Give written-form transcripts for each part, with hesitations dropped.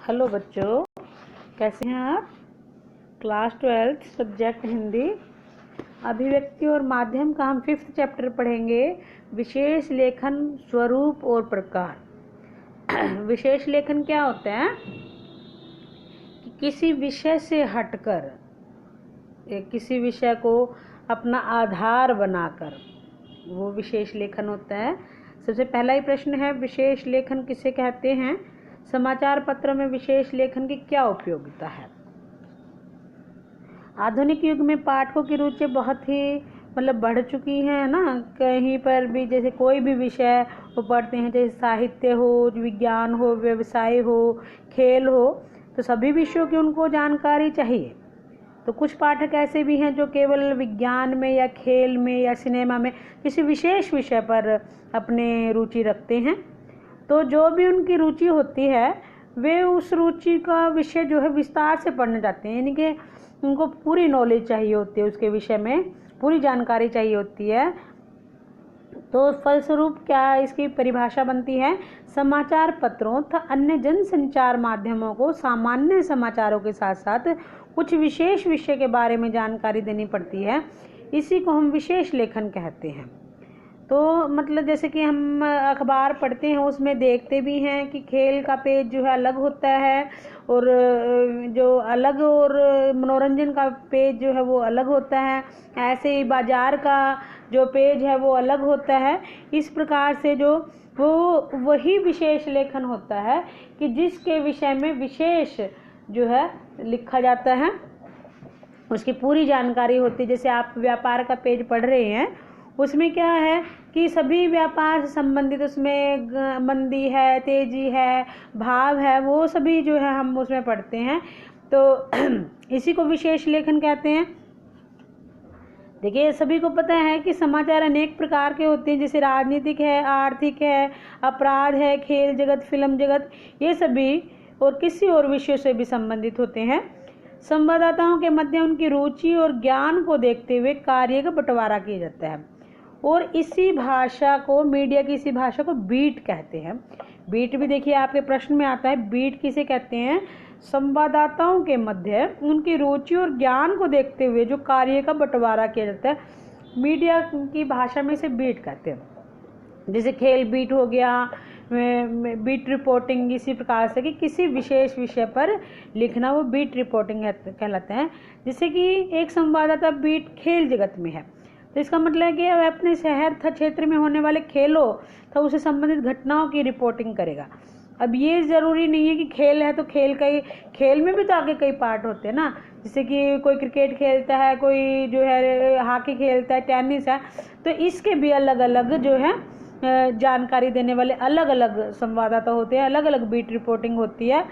Hello बच्चों, कैसे हैं आप। क्लास 12 सब्जेक्ट हिंदी अभिव्यक्ति और माध्यम का हम 5th चैप्टर पढ़ेंगे। विशेष लेखन, स्वरूप और प्रकार। विशेष लेखन क्या होता है कि किसी विषय से हटकर किसी विषय को अपना आधार बनाकर वो विशेष लेखन होता है। सबसे पहला ही प्रश्न है, विशेष लेखन किसे कहते हैं। समाचार पत्रों में विशेष लेखन की क्या उपयोगिता है। आधुनिक युग में पाठकों की रुचि बहुत ही बढ़ चुकी है ना। कहीं पर भी जैसे कोई भी विषय वो पढ़ते हैं, जैसे साहित्य हो, विज्ञान हो, व्यवसाय हो, खेल हो, तो सभी विषयों की उनको जानकारी चाहिए। तो कुछ पाठक ऐसे भी हैं जो केवल विज्ञान में या खेल में या सिनेमा में किसी विशेष विषय पर अपने रुचि रखते हैं। तो जो भी उनकी रुचि होती है वे उस रुचि का विषय जो है विस्तार से पढ़ना चाहते हैं, यानी कि उनको पूरी नॉलेज चाहिए होती है, उसके विषय में पूरी जानकारी चाहिए होती है। तो फलस्वरूप क्या इसकी परिभाषा बनती है, समाचार पत्रों तथा अन्य जन संचार माध्यमों को सामान्य समाचारों के साथ साथ कुछ विशेष विषय के बारे में जानकारी देनी पड़ती है। इसी को हम विशेष लेखन कहते हैं। तो जैसे कि हम अखबार पढ़ते हैं, उसमें देखते भी हैं कि खेल का पेज जो है अलग होता है और जो अलग और मनोरंजन का पेज जो है वो अलग होता है। ऐसे ही बाजार का जो पेज है वो अलग होता है। इस प्रकार से जो वो वही विशेष लेखन होता है कि जिसके विषय में विशेष जो है लिखा जाता है, उसकी पूरी जानकारी होती है। जैसे आप व्यापार का पेज पढ़ रहे हैं, उसमें क्या है कि सभी व्यापार से संबंधित, उसमें मंदी है, तेजी है, भाव है, वो सभी जो है हम उसमें पढ़ते हैं। तो इसी को विशेष लेखन कहते हैं। देखिए, सभी को पता है कि समाचार अनेक प्रकार के होते हैं, जैसे राजनीतिक है, आर्थिक है, अपराध है, खेल जगत, फिल्म जगत, ये सभी और किसी और विषय से भी संबंधित होते हैं। संवाददाताओं के मध्य उनकी रुचि और ज्ञान को देखते हुए कार्य का बंटवारा किया जाता है और इसी भाषा को, मीडिया की इसी भाषा को बीट कहते हैं। बीट भी देखिए आपके प्रश्न में आता है, बीट किसे कहते हैं। संवाददाताओं के मध्य उनकी रुचि और ज्ञान को देखते हुए जो कार्य का बंटवारा किया जाता है, मीडिया की भाषा में से बीट कहते हैं। जैसे खेल बीट हो गया, बीट रिपोर्टिंग, इसी प्रकार से कि किसी विशेष विषय पर लिखना, वो बीट रिपोर्टिंग कहलाते हैं। जैसे कि एक संवाददाता बीट खेल जगत में है, तो इसका मतलब है कि वह अपने शहर तथा क्षेत्र में होने वाले खेलों तथा उससे संबंधित घटनाओं की रिपोर्टिंग करेगा। अब ये ज़रूरी नहीं है कि खेल है तो खेल में भी तो आगे कई पार्ट होते हैं ना। जैसे कि कोई क्रिकेट खेलता है, कोई जो है हॉकी खेलता है, टेनिस है, तो इसके भी अलग अलग जो है जानकारी देने वाले अलग अलग संवाददाता होते हैं, अलग अलग बीट रिपोर्टिंग होती है।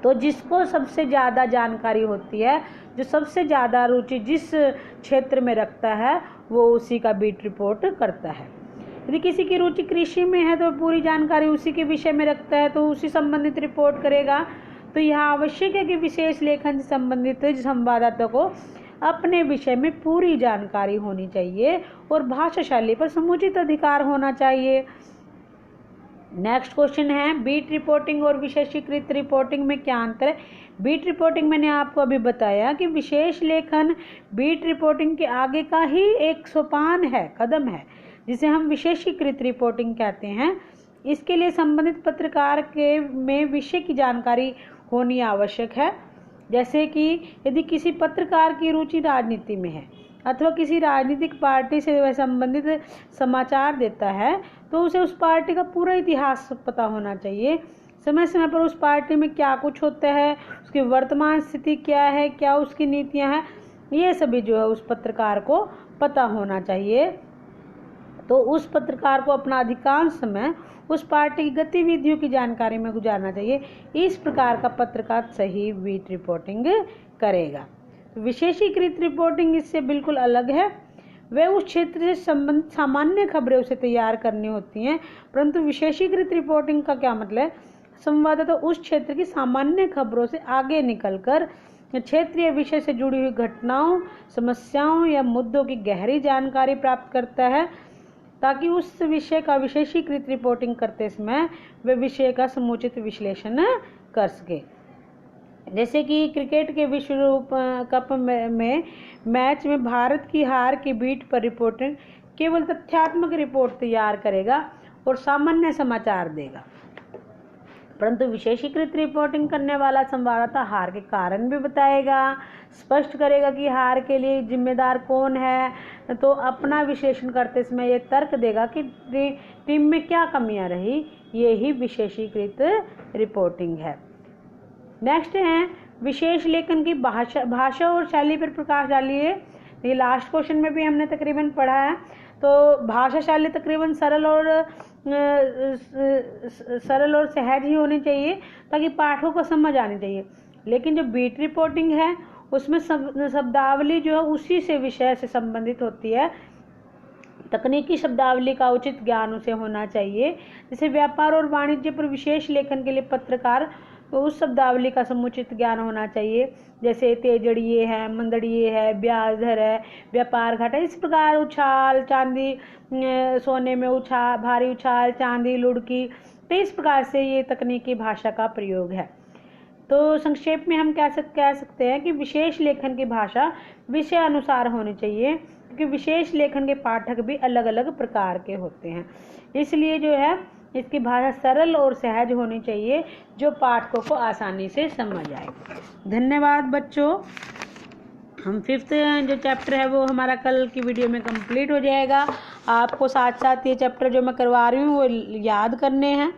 तो जिसको सबसे ज़्यादा जानकारी होती है, जो सबसे ज़्यादा रुचि जिस क्षेत्र में रखता है, वो उसी का बीट रिपोर्ट करता है। यदि किसी की रुचि कृषि में है तो पूरी जानकारी उसी के विषय में रखता है, तो उसी संबंधित रिपोर्ट करेगा। तो यह आवश्यक है कि विशेष लेखन से संबंधित संवाददाता को अपने विषय में पूरी जानकारी होनी चाहिए और भाषाशैली पर समुचित अधिकार होना चाहिए। नेक्स्ट क्वेश्चन है, बीट रिपोर्टिंग और विशेषीकृत रिपोर्टिंग में क्या अंतर है। बीट रिपोर्टिंग मैंने आपको अभी बताया कि विशेष लेखन बीट रिपोर्टिंग के आगे का ही एक सोपान है, कदम है, जिसे हम विशेषीकृत रिपोर्टिंग कहते हैं। इसके लिए संबंधित पत्रकार के में विषय की जानकारी होनी आवश्यक है। जैसे कि यदि किसी पत्रकार की रुचि राजनीति में है अथवा किसी राजनीतिक पार्टी से वह संबंधित समाचार देता है, तो उसे उस पार्टी का पूरा इतिहास पता होना चाहिए। समय समय पर उस पार्टी में क्या कुछ होता है, उसकी वर्तमान स्थिति क्या है, क्या उसकी नीतियां हैं, ये सभी जो है उस पत्रकार को पता होना चाहिए। तो उस पत्रकार को अपना अधिकांश समय उस पार्टी की गतिविधियों की जानकारी में गुजारना चाहिए। इस प्रकार का पत्रकार सही बीट रिपोर्टिंग करेगा। विशेषीकृत रिपोर्टिंग इससे बिल्कुल अलग है। वे उस क्षेत्र से संबंधित सामान्य खबरें उसे तैयार करनी होती हैं, परंतु विशेषीकृत रिपोर्टिंग का क्या मतलब है, संवाददाता उस क्षेत्र की सामान्य खबरों से आगे निकलकर क्षेत्रीय विषय से जुड़ी हुई घटनाओं, समस्याओं या मुद्दों की गहरी जानकारी प्राप्त करता है। ताकि उस विषय का विशेषीकृत रिपोर्टिंग करते समय वे विषय का समुचित विश्लेषण कर सके। जैसे कि क्रिकेट के विश्व कप में मैच में भारत की हार की बीट पर रिपोर्टर केवल तथ्यात्मक रिपोर्ट तैयार करेगा और सामान्य समाचार देगा, परंतु विशेषीकृत रिपोर्टिंग करने वाला संवाददाता हार के कारण भी बताएगा, स्पष्ट करेगा कि हार के लिए जिम्मेदार कौन है, तो अपना विश्लेषण करते समय ये तर्क देगा कि टीम में क्या कमियां रही। यही विशेषीकृत रिपोर्टिंग है। नेक्स्ट है विशेष लेखन की भाषा और शैली पर प्रकाश डालिए। ये लास्ट क्वेश्चन में भी हमने तकरीबन पढ़ा है। तो भाषा शैली तकरीबन सरल और सहज ही होनी चाहिए ताकि पाठकों को समझ आनी चाहिए। लेकिन जो बीट रिपोर्टिंग है उसमें शब्दावली जो है उसी से विषय से संबंधित होती है। तकनीकी शब्दावली का उचित ज्ञान उसे होना चाहिए। जैसे व्यापार और वाणिज्य पर विशेष लेखन के लिए पत्रकार तो उस शब्दावली का समुचित ज्ञान होना चाहिए। जैसे तेजड़िए है, मंदड़िए है, ब्याज दर है, व्यापार घाटा, इस प्रकार उछाल चांदी, सोने में उछाल, भारी उछाल, चांदी लुढ़की, तो इस प्रकार से ये तकनीकी भाषा का प्रयोग है। तो संक्षेप में हम कह सकते हैं कि विशेष लेखन की भाषा विषय अनुसार होनी चाहिए, क्योंकि विशेष लेखन के पाठक भी अलग अलग प्रकार के होते हैं। इसलिए जो है इसकी भाषा सरल और सहज होनी चाहिए जो पाठकों को आसानी से समझ आए। धन्यवाद बच्चों। हम 5th जो चैप्टर है वो हमारा कल की वीडियो में कंप्लीट हो जाएगा। आपको साथ साथ ये चैप्टर जो मैं करवा रही हूँ वो याद करने हैं।